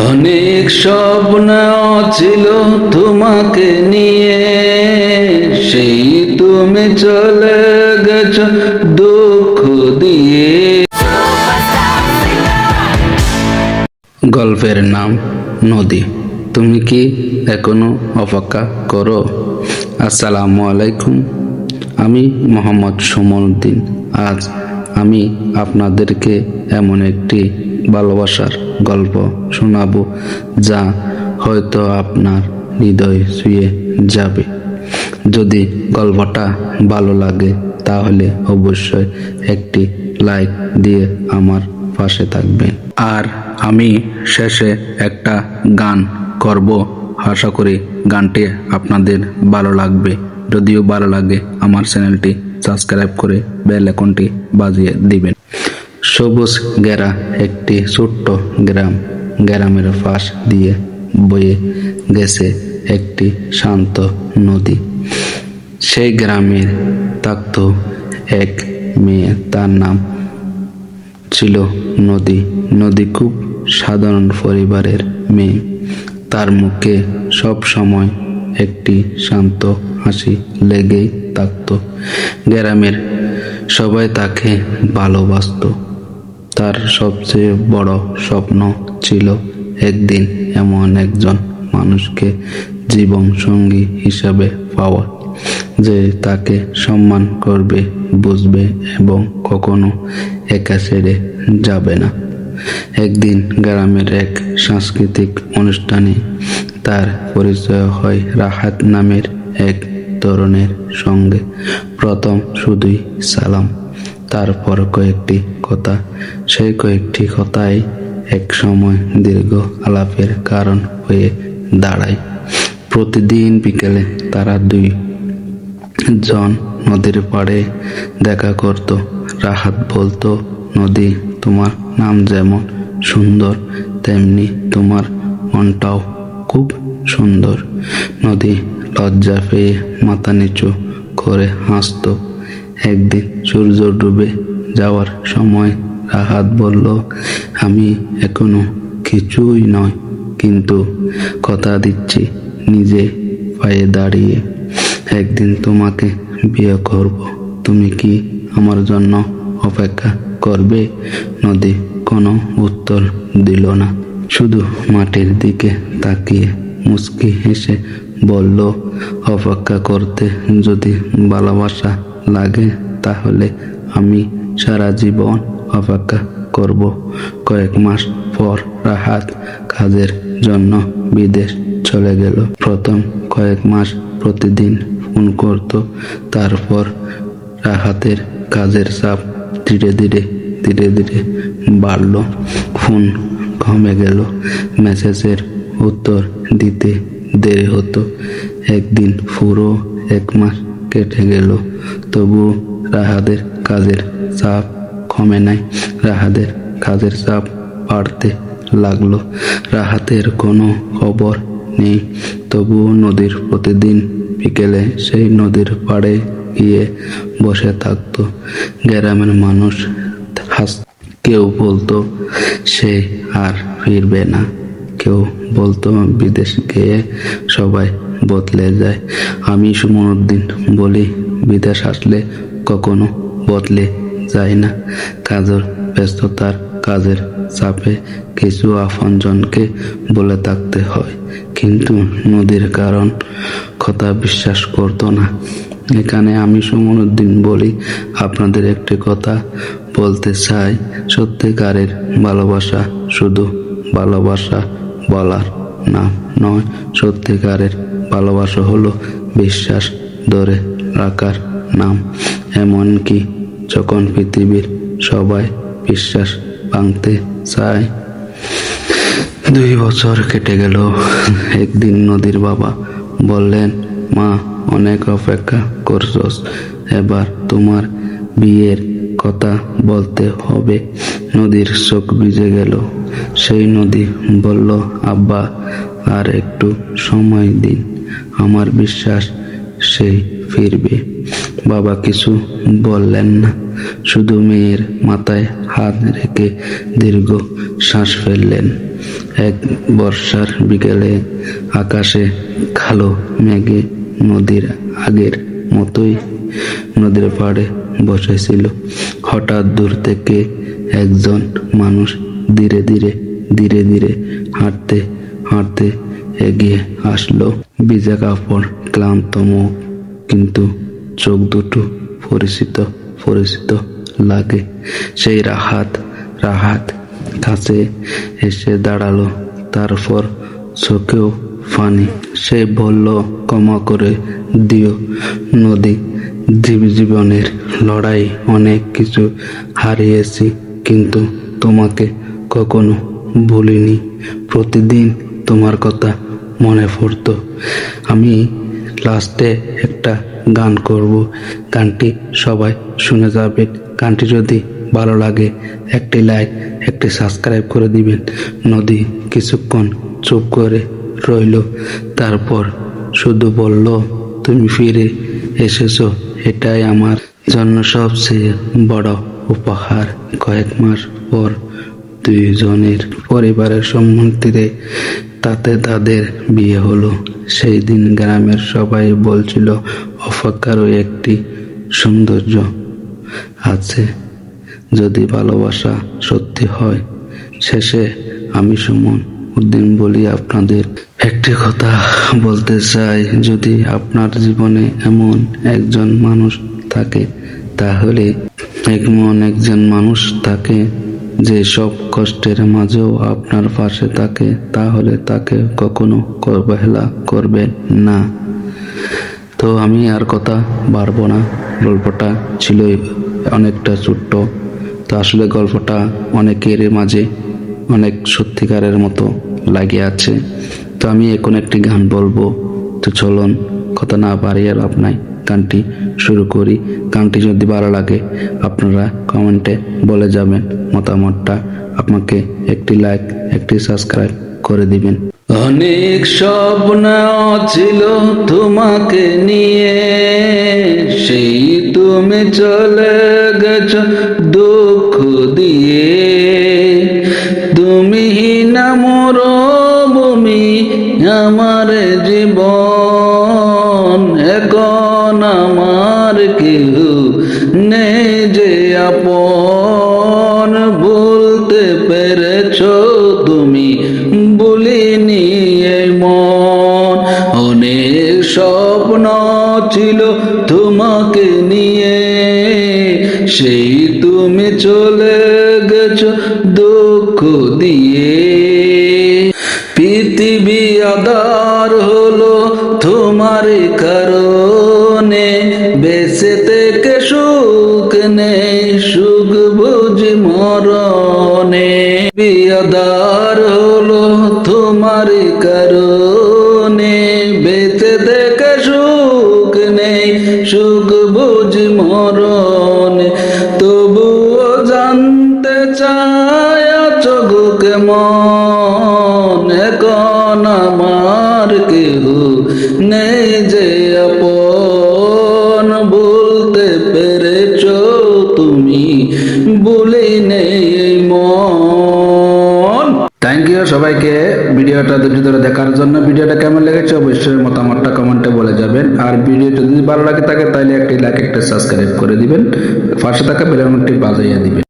অনেক স্বপ্ন ছিল তোমাকে নিয়ে, সেই তুমি চলে গেছো দুঃখ দিয়ে। গল্পের নাম নদী। তুমি কি এখনো অপেক্ষা করো? আসসালামু আলাইকুম, আমি মোহাম্মদ সুমন উদ্দিন। আজ আমি আপনাদেরকে এমন একটি ভালোবাসার গল্প শোনাবো যা হয়তো আপনার হৃদয় ছুঁয়ে যাবে। যদি গল্পটা ভালো লাগে তাহলে অবশ্যই একটি লাইক দিয়ে আমার পাশে থাকবেন। আর আমি শেষে একটা গান করব, আশা করি গানটি আপনাদের ভালো লাগবে। যদিও ভালো লাগে আমার চ্যানেলটি সাবস্ক্রাইব করে বেল আইকনটি বাজিয়ে দিবেন। সবুজ ঘেরা একটি ছোট্ট গ্রাম, গ্রামের পাশ দিয়ে বয়ে গেছে একটি শান্ত নদী। সেই গ্রামের থাকতো এক মেয়ে, তার নাম ছিল নদী। নদী খুব সাধারণ পরিবারের মেয়ে। তার মুখে সব সময় একটি শান্ত হাসি লেগেই থাকতো। গ্রামের সবাই তাকে ভালোবাসতো। তার সবচেয়ে বড় স্বপ্ন ছিল একদিন এমন একজন মানুষকে জীবন সঙ্গী হিসাবে পাওয়া, যে তাকে সম্মান করবে, বুঝবে এবং কখনো একা ছেড়ে যাবে না। একদিন গ্রামের এক সাংস্কৃতিক অনুষ্ঠানে তার পরিচয় হয় রাহাত নামের এক তরুণের সঙ্গে। প্রথম শুধুই সালাম, তারপর কয়েকটি কথা। সেই কয়েকটি কথাই এক সময় দীর্ঘ আলাপের কারণ হয়ে দাঁড়ায়। প্রতিদিন বিকেলে তারা দুই জন নদীর পাড়ে দেখা করত। রাহাত বলতো, নদী, তোমার নাম যেমন সুন্দর তেমনি তোমার মনটাও খুব সুন্দর। নদী লজ্জা পেয়ে মাথা নিচু করে হাসত। একদিন সূর্য ডুবে যাওয়ার সময় রাহাত বলল, আমি এখনো কিছুই নয়, কিন্তু কথা দিচ্ছি নিজে পায়ে দাঁড়িয়ে একদিন তোমাকে বিয়ে করব। তুমি কি আমার জন্য অপেক্ষা করবে? নদী কোনো উত্তর দিল না, শুধু মাটির দিকে তাকিয়ে মুচকি হেসে বলল, অপেক্ষা করতে যদি ভালোবাসা লাগে তাহলে আমি সারা জীবন অপেক্ষা করব। কয়েক মাস পর রাহাত কাজের জন্য বিদেশ চলে গেল। প্রথম কয়েক মাস প্রতিদিন ফোন করত। তারপর রাহাতের কাজের চাপ ধীরে ধীরে বাড়ল। ফোন কমে গেল, মেসেজের উত্তর দিতে দেরি হতো। একদিন পুরো এক মাস কেটে গেল, তবু রাহাতের কাজের চাপ কমে নাই। রাহাতের কাজের চাপ বাড়তে লাগলো। রাহাতের কোনো খবর নেই, তবুও নদীর প্রতিদিন বিকেলে সেই নদীর পাড়ে গিয়ে বসে থাকতো। গ্রামের মানুষ কেউ বলতো সে আর ফিরবে না, কেউ বলতো বিদেশ গিয়ে সবাই বদলে যায়। আমি সুমন উদ্দিন বলি, বিদেশ আসলে কখনো বদলে যায় না। কাজের ব্যস্ততার, কাজের চাপে কিছু আপনজনকে বলে থাকতে হয়, কিন্তু নদীর কারণ কথা বিশ্বাস করতো না। এখানে আমি সুমন উদ্দিন বলি, আপনাদের একটি কথা বলতে চাই, সত্যিকারের ভালোবাসা শুধু ভালোবাসা বলার নাম নয়। সত্যিকারের ভালোবাসা হলো বিশ্বাস ধরে রাখার নাম, এমনকি যখন পৃথিবীর সবাই বিশ্বাস ভাঙতে চায়। 2 বছর কেটে গেল। একদিন নদীর বাবা বললেন, মা, অনেক অপেক্ষা করছস, এবার তোমার বিয়ের কথা বলতে হবে। নদীর চোখ ভিজে গেল। সেই নদী বলল, আব্বা, আর একটু সময় দিন, আমার বিশ্বাস সে ফিরবে। বাবা কিছু বললেন না, শুধু মেয়ের মাথায় হাত রেখে দীর্ঘ শ্বাস ফেললেন। এক বর্ষার বিকেলে আকাশে কালো মেঘে নদীর আগের মতোই নদীর পাড়ে বসেছিল। হঠাৎ দূর থেকে একজন মানুষ ধীরে ধীরে ধীরে ধীরে হাঁটতে হাঁটতে এগিয়ে আসলো। ভিজা কাপড়, ক্লান্ত মুখ, কিন্তু চোখ দুটো পরিচিত পরিচিত লাগে। সেই রাহাত কাছে এসে দাঁড়ালো, তারপর চোখেও পানি। সে বলল, ক্ষমা করে দিও নদী, জীবনের লড়াই অনেক কিছু হারিয়েছি, কিন্তু তোমাকে কখনো ভুলিনি। প্রতিদিন তোমার কথা মনে পড়তো। আমি লাস্টে একটা গান করব, গানটি সবাই শুনে যাবেন। গানটি যদি ভালো লাগে একটি লাইক, একটি সাবস্ক্রাইব করে দিবেন। নদী কিছুক্ষণ চুপ করে রইল, তারপর শুধু বলল, তুমি ফিরে এসেছো, এটাই আমার জন্য সবচেয়ে বড় উপহার। কয়েক মাস পর দুইজনের পরিবারের সম্মতিতে তাদের বিয়ে হলো। সেই দিন গ্রামের সবাই বলছিল, অপেক্ষারও একটি সৌন্দর্য আছে যদি ভালোবাসা সত্যি হয়। শেষে আমি সুমন উদ্দিন বলি আপনাদের একটি কথা বলতে চাই, যদি আপনার জীবনে এমন একজন মানুষ থাকে, তাহলে এমন একজন মানুষ থাকে যে সব কষ্টের মাঝেও আপনার পাশে থাকে, তাহলে তাকে কখনো অবহেলা করবেন না। তো আমি আর কথা বাড়বো না, গল্পটা ছিল অনেকটা ছোট্ট, তো আসলে গল্পটা অনেকের মাঝে অনেক সত্যিকারের মতো লাগে আছে। তো আমি এখন একটি গান বলবো, তো চলুন কথা না বাড়িয়ে লাভ নাই, গানটি শুরু করি। গানটি যদি ভালো লাগে আপনারা কমেন্টে বলে যাবেন মতামতটা, আপনাকে একটি লাইক, একটি সাবস্ক্রাইব করে দিবেন। অনেক স্বপ্ন ছিল তোমাকে নিয়ে, সেই তুমি চলে গেছ দুঃখ দিয়ে। তুমি না মরুভূমি আমার জীবন, এখন আমার কেউ নেই যে আপন। বলতে পেরেছো তুমি, বলিনি এই মন। অনেক স্বপ্ন ছিল তোমাকে নিয়ে, সেই তুমি চলে গেছো দুঃখ দিয়ে। পৃথিবী আধার হলো তোমার কারণে, বেঁচে থেকে সুখ নেই, সুখ বুঝি মরণে। আধার হলো তোমার কারণে, বেঁচে থেকে সুখ নেই, সুখ বুঝি মরণে। তবুও জানতে চায় চোখ কেমন, এখন আমার কেহ নেই যে আপন। বলতে পেরেছো তুমি, বলে নেই মন। থ্যাংক ইউ সবাইকে ভিডিওটা ধরে দেখার জন্য। ভিডিওটা কেমন লেগেছে অবশ্যই মতামতটা কমেন্টে বলে যাবেন। আর ভিডিওটা যদি ভালো লাগে থাকে তাহলে একটি লাইক, একটা সাবস্ক্রাইব করে দিবেন, পাশে থাকা বেল আইকনটি বাজিয়ে দিবেন।